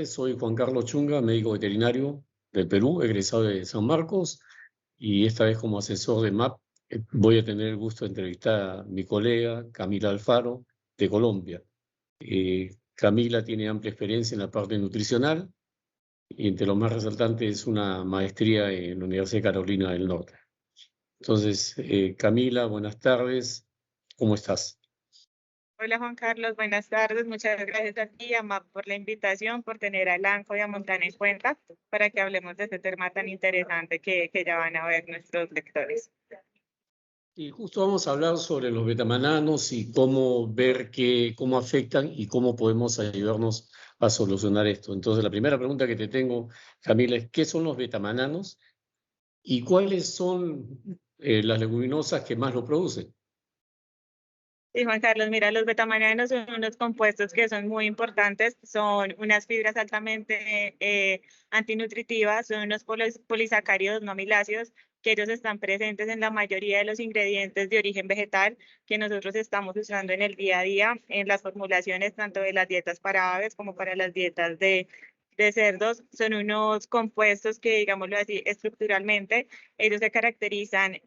tardes. Soy Juan Carlos Chunga, médico veterinario del Perú, egresado de San Marcos, y esta vez como asesor de MAP voy a tener el gusto de entrevistar a mi colega Camila Alfaro, de Colombia. Camila tiene amplia experiencia en la parte nutricional y entre lo más resaltante es una maestría en la Universidad de Carolina del Norte. Entonces, Camila, buenas tardes. ¿Cómo estás? Hola Juan Carlos, buenas tardes. Muchas gracias a ti, AMAP, por la invitación, por tener a Lanco y a Montana en cuenta para que hablemos de este tema tan interesante que ya van a ver nuestros lectores. Y justo vamos a hablar sobre los betamananos y cómo ver cómo afectan y cómo podemos ayudarnos a solucionar esto. Entonces, la primera pregunta que te tengo, Camila, es ¿qué son los betamananos y cuáles son las leguminosas que más lo producen? Sí, Juan Carlos, mira, los betamananos son unos compuestos que son muy importantes, son unas fibras altamente antinutritivas, son unos polisacáridos no amiláceos que ellos están presentes en la mayoría de los ingredientes de origen vegetal que nosotros estamos usando en el día a día, en las formulaciones tanto de las dietas para aves como para las dietas de cerdos. Son unos compuestos que, digámoslo así, estructuralmente ellos se caracterizan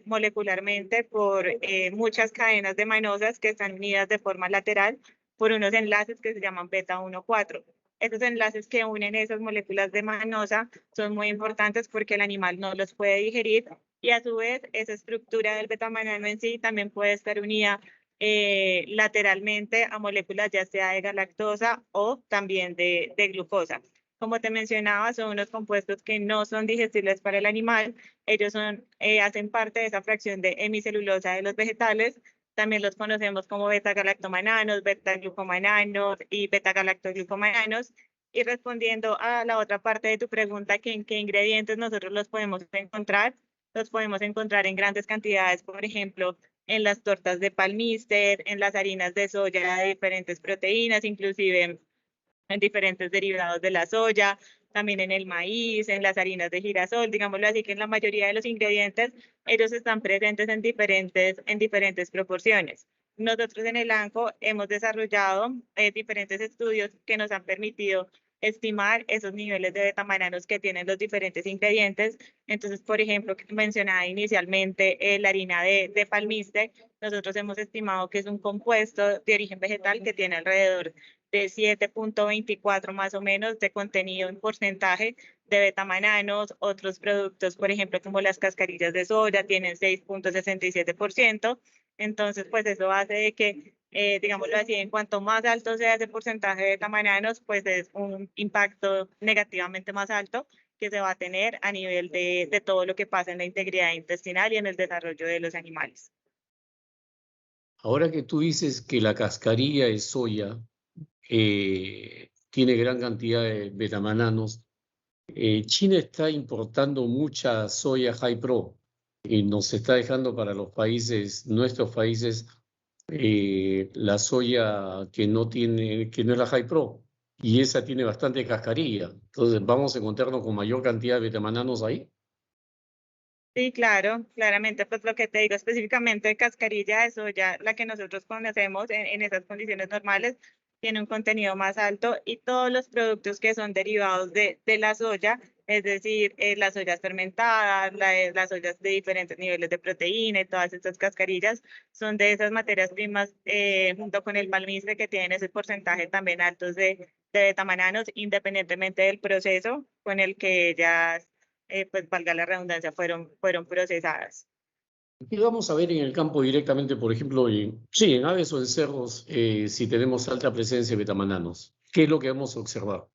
molecularmente por muchas cadenas de mannosas que están unidas de forma lateral por unos enlaces que se llaman beta 1,4. Esos enlaces que unen esas moléculas de manosa son muy importantes porque el animal no los puede digerir y a su vez esa estructura del betamanano en sí también puede estar unida lateralmente a moléculas ya sea de galactosa o también de glucosa. Como te mencionaba, son unos compuestos que no son digestibles para el animal. Ellos hacen parte de esa fracción de hemicelulosa de los vegetales. También los conocemos como beta-galactomananos, beta-glucomananos y beta-galactoglucomananos. Y respondiendo a la otra parte de tu pregunta, que en qué ingredientes nosotros los podemos encontrar en grandes cantidades, por ejemplo, en las tortas de palmíster, en las harinas de soya de diferentes proteínas, inclusive en diferentes derivados de la soya, también en el maíz, en las harinas de girasol, digámoslo así, que en la mayoría de los ingredientes ellos están presentes en diferentes proporciones. Nosotros en el ANCO hemos desarrollado diferentes estudios que nos han permitido estimar esos niveles de betamananos que tienen los diferentes ingredientes. Entonces, por ejemplo, que mencionaba inicialmente la harina de palmiste, nosotros hemos estimado que es un compuesto de origen vegetal que tiene alrededor de 7,24 más o menos de contenido en porcentaje de betamananos. Otros productos, por ejemplo, como las cascarillas de soya, tienen 6,67%. Entonces, pues eso hace de que, digámoslo así, en cuanto más alto sea ese porcentaje de betamananos, pues es un impacto negativamente más alto que se va a tener a nivel de todo lo que pasa en la integridad intestinal y en el desarrollo de los animales. Ahora que tú dices que la cascarilla de soya tiene gran cantidad de betamananos, China está importando mucha soya High Pro y nos está dejando para los países, nuestros países, la soya que no tiene, que no es la High Pro, y esa tiene bastante cascarilla. Entonces, ¿vamos a encontrarnos con mayor cantidad de betamananos ahí? Sí, claro, claramente, pues lo que te digo específicamente de cascarilla de soya, la que nosotros conocemos en esas condiciones normales, tiene un contenido más alto y todos los productos que son derivados de la soya, es decir, las soyas fermentadas, las soyas de diferentes niveles de proteína y todas estas cascarillas, son de esas materias primas junto con el palmiste que tienen ese porcentaje también altos de betamananos, independientemente del proceso con el que ellas pues valga la redundancia, fueron procesadas. Y vamos a ver en el campo directamente, por ejemplo, sí, en aves o en cerdos, si tenemos alta presencia de betamananos. ¿Qué es lo que vamos a observar?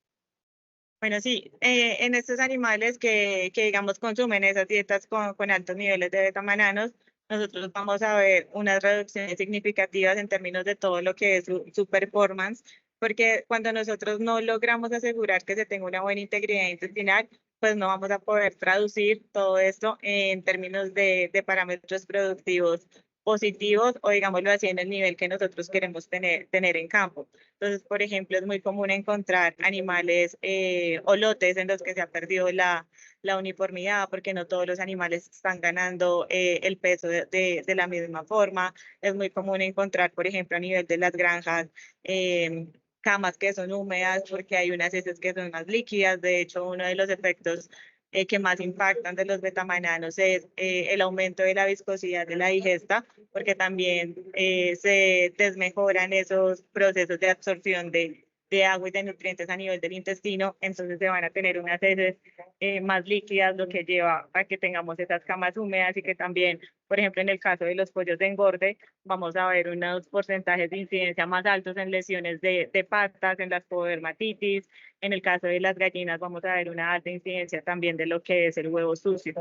Bueno, sí, en estos animales que digamos consumen esas dietas con altos niveles de betamananos, nosotros vamos a ver unas reducciones significativas en términos de todo lo que es su performance, porque cuando nosotros no logramos asegurar que se tenga una buena integridad intestinal, pues no vamos a poder traducir todo esto en términos de parámetros productivos positivos o digámoslo así en el nivel que nosotros queremos tener en campo. Entonces, por ejemplo, es muy común encontrar animales o lotes en los que se ha perdido la uniformidad porque no todos los animales están ganando el peso de la misma forma. Es muy común encontrar, por ejemplo, a nivel de las granjas, camas que son húmedas porque hay unas heces que son más líquidas. De hecho, uno de los efectos que más impactan de los betamananos es el aumento de la viscosidad de la digesta, porque también se desmejoran esos procesos de absorción de agua y de nutrientes a nivel del intestino, entonces se van a tener unas heces más líquidas, lo que lleva a que tengamos esas camas húmedas y que también, por ejemplo, en el caso de los pollos de engorde, vamos a ver unos porcentajes de incidencia más altos en lesiones de patas, en las pododermatitis. En el caso de las gallinas vamos a ver una alta incidencia también de lo que es el huevo sucio.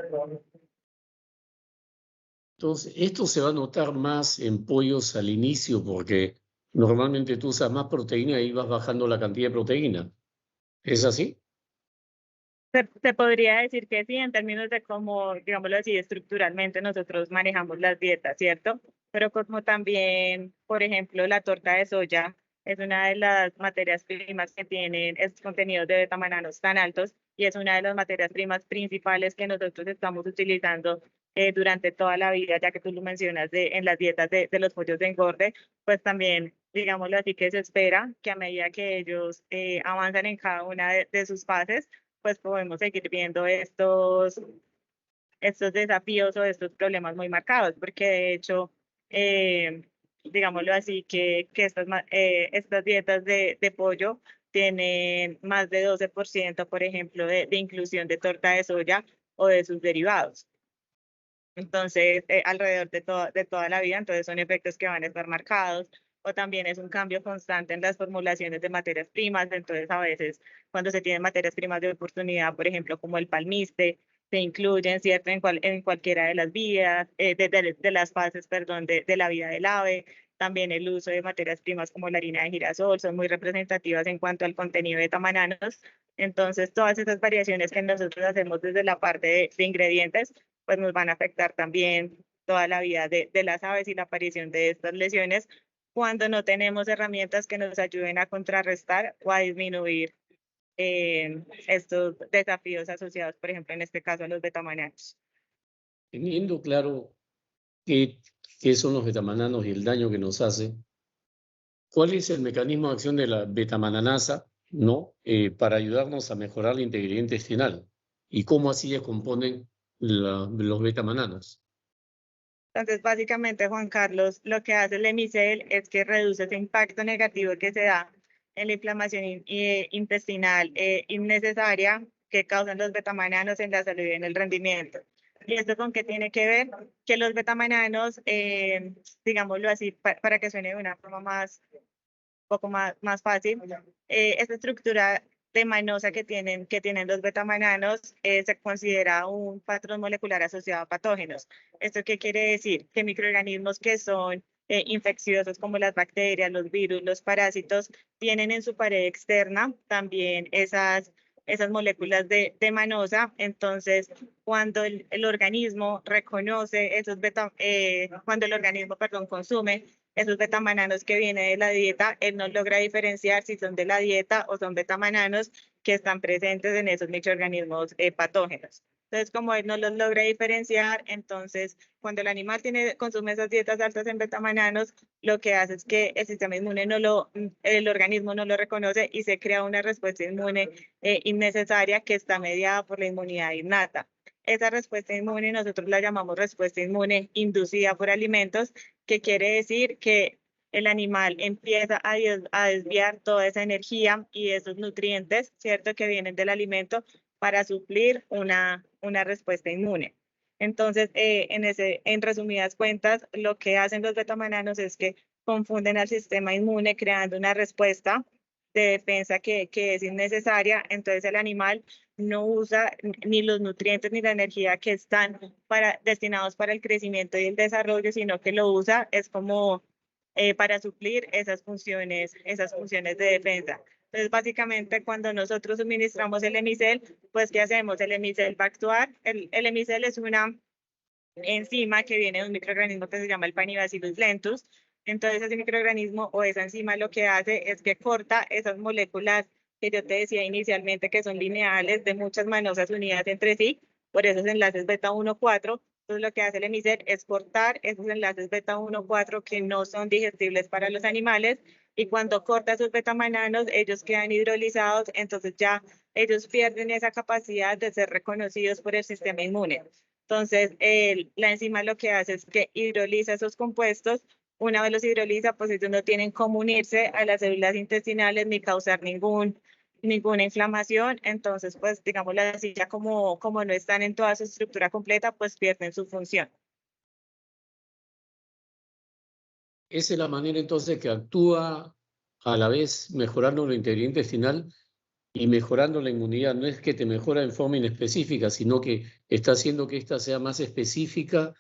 Entonces, esto se va a notar más en pollos al inicio porque normalmente tú usas más proteína y vas bajando la cantidad de proteína. ¿Es así? Se podría decir que sí, en términos de cómo, digámoslo así, estructuralmente nosotros manejamos las dietas, ¿cierto? Pero como también, por ejemplo, la torta de soya es una de las materias primas que tienen estos contenidos de betamananos tan altos y es una de las materias primas principales que nosotros estamos utilizando durante toda la vida, ya que tú lo mencionas en las dietas de los pollos de engorde, pues también, digámoslo así, que se espera que a medida que ellos avanzan en cada una de sus fases, pues podemos seguir viendo estos desafíos o estos problemas muy marcados, porque de hecho, digámoslo así, que estas dietas de pollo tienen más de 12%, por ejemplo, de inclusión de torta de soya o de sus derivados. Entonces, alrededor de toda la vida, entonces son efectos que van a estar marcados, o también es un cambio constante en las formulaciones de materias primas, entonces a veces cuando se tienen materias primas de oportunidad, por ejemplo, como el palmiste, se incluyen, ¿cierto?, en cualquiera de las vías, de las fases, perdón, de la vida del ave. También el uso de materias primas como la harina de girasol son muy representativas en cuanto al contenido de tamananos. Entonces, todas esas variaciones que nosotros hacemos desde la parte de ingredientes pues nos van a afectar también toda la vida de las aves y la aparición de estas lesiones cuando no tenemos herramientas que nos ayuden a contrarrestar o a disminuir estos desafíos asociados, por ejemplo, en este caso a los betamananos. Teniendo claro qué son los betamananos y el daño que nos hace, ¿cuál es el mecanismo de acción de la betamananasa, ¿no? Para ayudarnos a mejorar la integridad intestinal? ¿Y cómo así descomponen los betamananos? Entonces, básicamente, Juan Carlos, lo que hace el Emicel es que reduce ese impacto negativo que se da en la inflamación intestinal innecesaria que causan los betamananos en la salud y en el rendimiento. ¿Y esto con qué tiene que ver? Que los betamananos, digámoslo así, para que suene de una forma poco más fácil, esta estructura temanosa que tienen los betamananos se considera un patrón molecular asociado a patógenos. ¿Esto qué quiere decir? Que microorganismos que son infecciosos como las bacterias, los virus, los parásitos, tienen en su pared externa también esas moléculas de manosa. Entonces, cuando el organismo reconoce cuando el organismo, perdón, consume esos betamananos que vienen de la dieta, él no logra diferenciar si son de la dieta o son betamananos que están presentes en esos microorganismos patógenos. Entonces, como él no los logra diferenciar, entonces cuando el animal consume esas dietas altas en betamananos, lo que hace es que el sistema inmune el organismo no lo reconoce y se crea una respuesta inmune innecesaria que está mediada por la inmunidad innata. Esa respuesta inmune nosotros la llamamos respuesta inmune inducida por alimentos, que quiere decir que el animal empieza a desviar toda esa energía y esos nutrientes, ¿cierto?, que vienen del alimento para suplir una respuesta inmune. Entonces, en resumidas cuentas, lo que hacen los betamananos es que confunden al sistema inmune creando una respuesta de defensa que es innecesaria. Entonces, el animal no usa ni los nutrientes ni la energía que están destinados para el crecimiento y el desarrollo, sino que lo usa es como para suplir esas funciones de defensa. Entonces, básicamente, cuando nosotros suministramos el Emicel, pues, ¿qué hacemos? El Emicel va a actuar. El Emicel es una enzima que viene de un microorganismo que se llama el Paenibacillus lentus. Entonces, ese microorganismo o esa enzima lo que hace es que corta esas moléculas que yo te decía inicialmente que son lineales de muchas manosas unidas entre sí, por esos enlaces beta 1,4, Entonces, lo que hace el EMICEL es cortar esos enlaces beta 1, 4 que no son digestibles para los animales, y cuando corta esos betamananos, ellos quedan hidrolizados, entonces ya ellos pierden esa capacidad de ser reconocidos por el sistema inmune. Entonces, la enzima lo que hace es que hidroliza esos compuestos. Una vez los hidroliza, pues ellos no tienen cómo unirse a las células intestinales ni causar ninguna inflamación. Entonces, pues digamos, así ya como no están en toda su estructura completa, pues pierden su función. Esa es la manera entonces que actúa a la vez mejorando la integridad intestinal y mejorando la inmunidad. No es que te mejora en forma inespecífica, sino que está haciendo que ésta sea más específica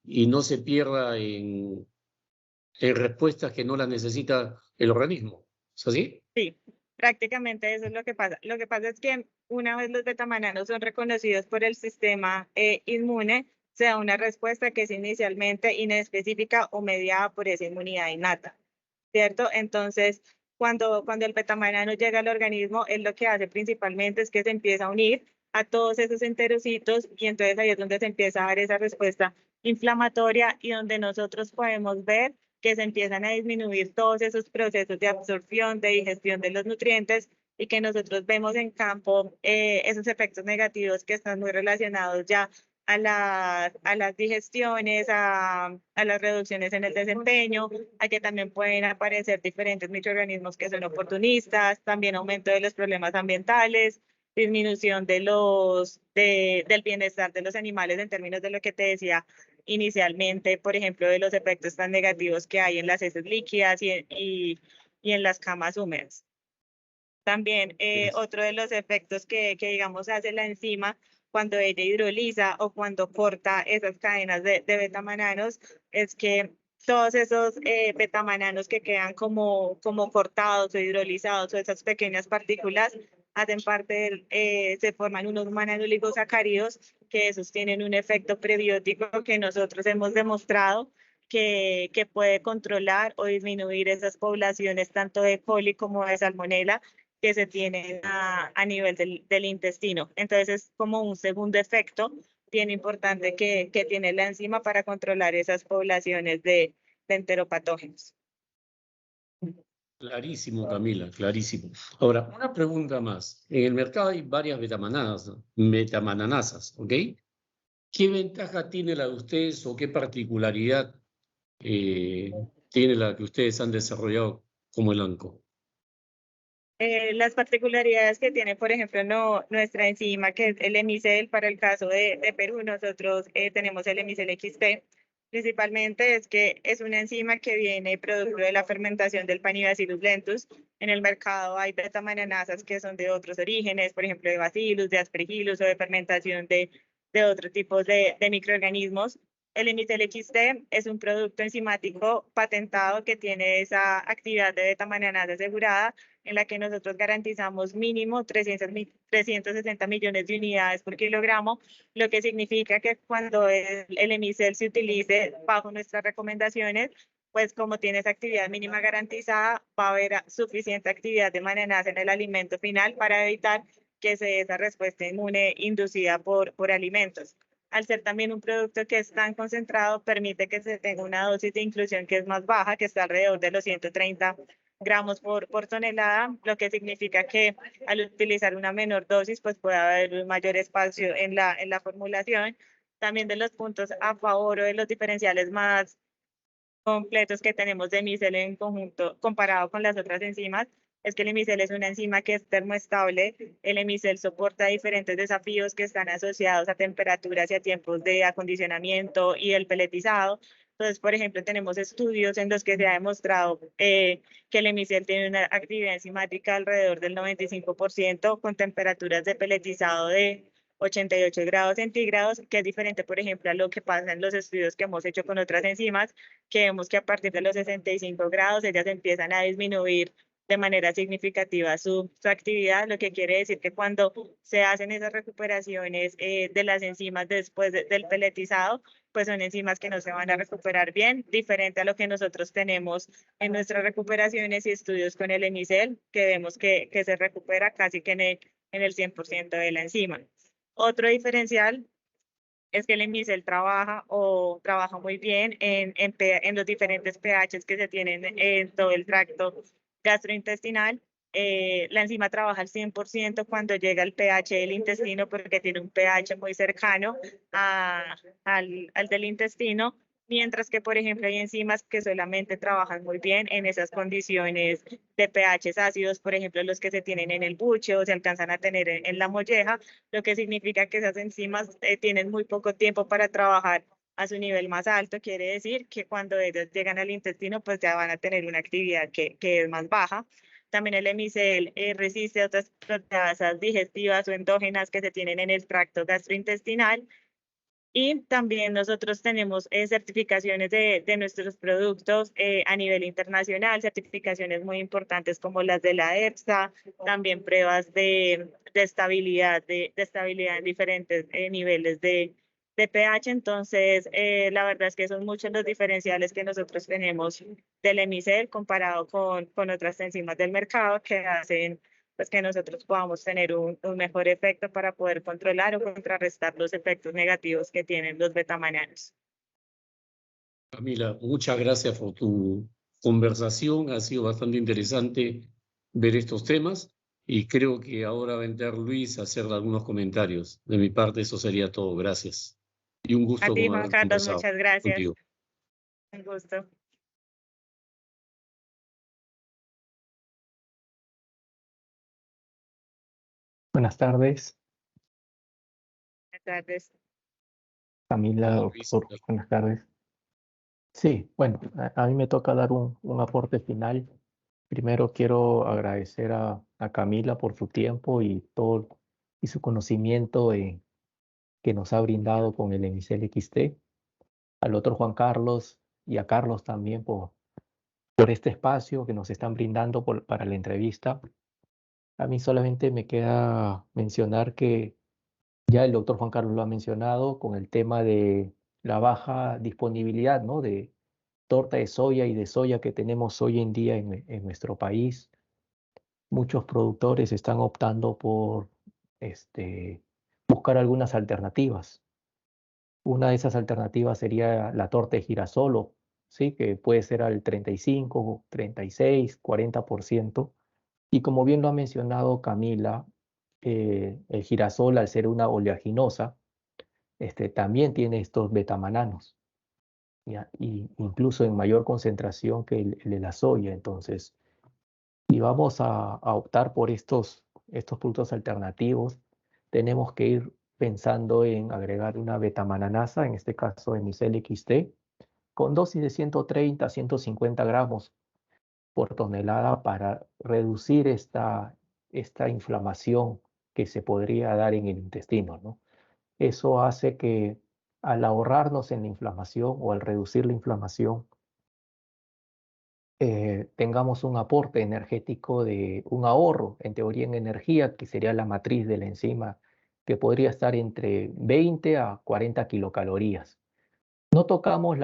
y no se pierda en respuestas que no las necesita el organismo. ¿Es así? Sí, prácticamente eso es lo que pasa. Lo que pasa es que una vez los betamananos son reconocidos por el sistema inmune, se da una respuesta que es inicialmente inespecífica o mediada por esa inmunidad innata, ¿cierto? Entonces, cuando el betamanano llega al organismo, él lo que hace principalmente es que se empieza a unir a todos esos enterocitos, y entonces ahí es donde se empieza a dar esa respuesta inflamatoria y donde nosotros podemos ver que se empiezan a disminuir todos esos procesos de absorción, de digestión de los nutrientes, y que nosotros vemos en campo esos efectos negativos que están muy relacionados ya a las digestiones, a las reducciones en el desempeño, a que también pueden aparecer diferentes microorganismos que son oportunistas, también aumento de los problemas ambientales, disminución del bienestar de los animales en términos de lo que te decía inicialmente, por ejemplo, de los efectos tan negativos que hay en las heces líquidas y en las camas húmedas. También otro de los efectos que digamos hace la enzima cuando ella hidroliza o cuando corta esas cadenas de betamananos es que todos esos betamananos que quedan como cortados o hidrolizados, o esas pequeñas partículas, hacen parte se forman unos manoligosacáridos, que esos tienen un efecto prebiótico que nosotros hemos demostrado que puede controlar o disminuir esas poblaciones tanto de coli como de salmonela que se tienen a nivel del intestino. Entonces es como un segundo efecto bien importante que tiene la enzima para controlar esas poblaciones de enteropatógenos. Clarísimo, Camila, clarísimo. Ahora, una pregunta más. En el mercado hay varias betamananasas, ¿ok? ¿Qué ventaja tiene la de ustedes o qué particularidad tiene la que ustedes han desarrollado como el ANCO? Las particularidades que tiene, por ejemplo, nuestra enzima, que es el EMICEL. Para el caso de Perú, nosotros tenemos el EMICEL XT. Principalmente es que es una enzima que viene producto de la fermentación del Panicibacillus lentus. En el mercado hay betamananasas que son de otros orígenes, por ejemplo, de Bacillus, de Aspergillus, o de fermentación de otro tipo de microorganismos. El EMICEL XT es un producto enzimático patentado que tiene esa actividad de betamananasa asegurada, en la que nosotros garantizamos mínimo 360 millones de unidades por kilogramo, lo que significa que cuando el EMICEL se utilice bajo nuestras recomendaciones, pues como tiene esa actividad mínima garantizada, va a haber suficiente actividad de mananasa en el alimento final para evitar que se dé esa respuesta inmune inducida por alimentos. Al ser también un producto que es tan concentrado, permite que se tenga una dosis de inclusión que es más baja, que está alrededor de los 130 gramos por tonelada, lo que significa que al utilizar una menor dosis, pues puede haber un mayor espacio en la formulación. También de los puntos a favor o de los diferenciales más completos que tenemos de micel en conjunto comparado con las otras enzimas, es que el micel es una enzima que es termoestable. El micel soporta diferentes desafíos que están asociados a temperaturas y a tiempos de acondicionamiento y el peletizado. Entonces, por ejemplo, tenemos estudios en los que se ha demostrado que el micel tiene una actividad enzimática alrededor del 95% con temperaturas de peletizado de 88 grados centígrados, que es diferente, por ejemplo, a lo que pasa en los estudios que hemos hecho con otras enzimas, que vemos que a partir de los 65 grados ellas empiezan a disminuir de manera significativa su actividad, lo que quiere decir que cuando se hacen esas recuperaciones de las enzimas después del peletizado, pues son enzimas que no se van a recuperar bien, diferente a lo que nosotros tenemos en nuestras recuperaciones y estudios con el EMICEL, que vemos que se recupera casi que en el 100% de la enzima. Otro diferencial es que el Emicel trabaja muy bien en los diferentes pHs que se tienen en todo el tracto gastrointestinal. La enzima trabaja al 100% cuando llega al pH del intestino porque tiene un pH muy cercano al del intestino, mientras que, por ejemplo, hay enzimas que solamente trabajan muy bien en esas condiciones de pHs ácidos, por ejemplo, los que se tienen en el buche o se alcanzan a tener en la molleja, lo que significa que esas enzimas tienen muy poco tiempo para trabajar a su nivel más alto. Quiere decir que cuando ellos llegan al intestino, pues ya van a tener una actividad que es más baja. También el hemicel resiste a otras proteasas digestivas o endógenas que se tienen en el tracto gastrointestinal. Y también nosotros tenemos certificaciones de nuestros productos a nivel internacional, certificaciones muy importantes como las de la EFSA, también pruebas de estabilidad, de estabilidad en diferentes niveles de pH. Entonces, la verdad es que son muchos los diferenciales que nosotros tenemos del Emicel comparado con otras enzimas del mercado que hacen pues que nosotros podamos tener un mejor efecto para poder controlar o contrarrestar los efectos negativos que tienen los betamananos. Camila, muchas gracias por tu conversación. Ha sido bastante interesante ver estos temas y creo que ahora va a entrar Luis a hacer algunos comentarios. De mi parte, eso sería todo. Gracias. Y un A gusto ti, como Juan haber Carlos, conversado muchas gracias. contigo. Un gusto. Buenas tardes, Buenas tardes. Camila, Luis, doctor. Buenas tardes. Sí, bueno, a mí me toca dar un aporte final. Primero quiero agradecer a Camila por su tiempo y todo y su conocimiento que nos ha brindado con el Emicel XT. Al otro Juan Carlos y a Carlos también por este espacio que nos están brindando para la entrevista. A mí solamente me queda mencionar que ya el doctor Juan Carlos lo ha mencionado con el tema de la baja disponibilidad, ¿no? De torta de soya y de soya que tenemos hoy en día en nuestro país. Muchos productores están optando por buscar algunas alternativas. Una de esas alternativas sería la torta de girasol, ¿sí? Que puede ser al 35, 36, 40%. Y como bien lo ha mencionado Camila, el girasol, al ser una oleaginosa, también tiene estos betamananos, ¿ya? Y incluso en mayor concentración que el de la soya. Entonces, si vamos a optar por estos productos alternativos, tenemos que ir pensando en agregar una betamananasa, en este caso Emicel XT, con dosis de 130 a 150 gramos por tonelada para reducir esta inflamación que se podría dar en el intestino, ¿no? Eso hace que al ahorrarnos en la inflamación o al reducir la inflamación, tengamos un aporte energético de un ahorro, en teoría en energía, que sería la matriz de la enzima, que podría estar entre 20 a 40 kilocalorías. No tocamos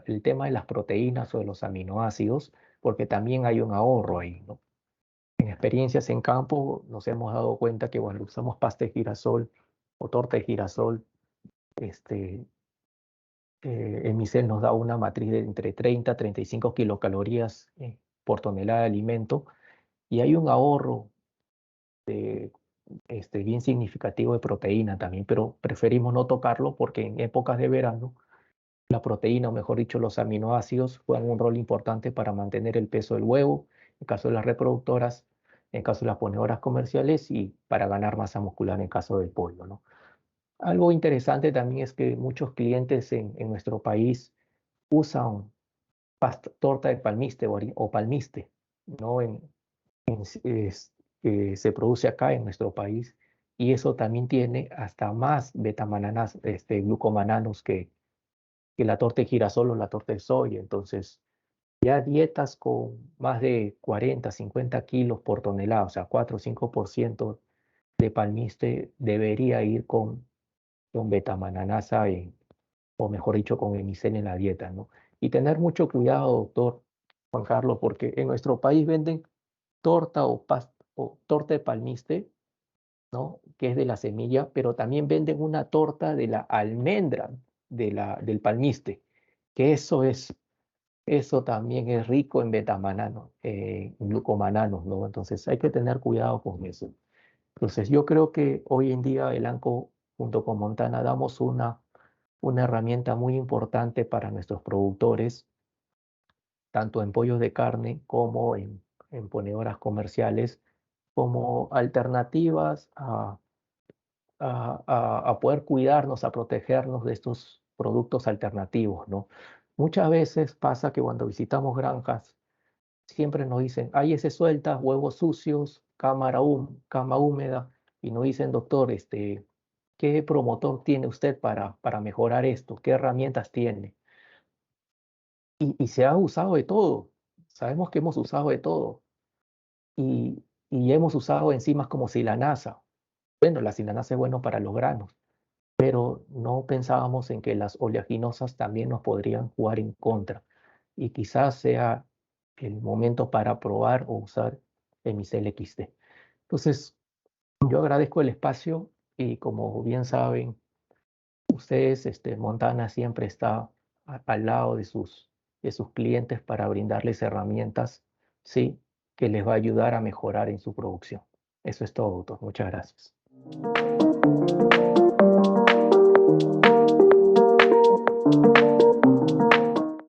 el tema de las proteínas o de los aminoácidos, porque también hay un ahorro ahí, ¿no? En experiencias en campo nos hemos dado cuenta que cuando usamos pasta de girasol o torta de girasol, este, Emicel nos da una matriz de entre 30 a 35 kilocalorías por tonelada de alimento y hay un ahorro bien significativo de proteína también, pero preferimos no tocarlo porque en épocas de verano la proteína, o mejor dicho, los aminoácidos juegan un rol importante para mantener el peso del huevo, en caso de las reproductoras, en caso de las ponedoras comerciales y para ganar masa muscular en caso del pollo, ¿no? Algo interesante también es que muchos clientes en nuestro país usan torta de palmiste o palmiste, ¿no? Que se produce acá en nuestro país y eso también tiene hasta más betamananas, glucomananos que la torta de girasol o la torta de soya. Entonces, ya dietas con más de 40, 50 kilos por tonelada, o sea, 4 o 5% de palmiste debería ir con betamananasa o mejor dicho, con Emicel en la dieta, ¿no? Y tener mucho cuidado, doctor Juan Carlos, porque en nuestro país venden torta o torta de palmiste, ¿no? Que es de la semilla, pero también venden una torta de la almendra del palmiste, que eso también es rico en betamananos, glucomananos, ¿no? Entonces hay que tener cuidado con eso. Entonces yo creo que hoy en día Elanco junto con Montana damos una herramienta muy importante para nuestros productores, tanto en pollos de carne como en ponedoras comerciales, como alternativas a poder cuidarnos, a protegernos de estos productos alternativos, ¿no? Muchas veces pasa que cuando visitamos granjas, siempre nos dicen, hay ese suelta, huevos sucios, cama húmeda, y nos dicen, doctor, ¿qué promotor tiene usted para mejorar esto? ¿Qué herramientas tiene? Y se ha usado de todo. Sabemos que hemos usado de todo. Y hemos usado enzimas como silanasa. Bueno, la silanasa es bueno para los granos, pero no pensábamos en que las oleaginosas también nos podrían jugar en contra. Y quizás sea el momento para probar o usar Emicel XT. Entonces, yo agradezco el espacio y como bien saben, ustedes, Montana siempre está al lado de sus clientes para brindarles herramientas, ¿sí? Que les va a ayudar a mejorar en su producción. Eso es todo, doctor. Muchas gracias.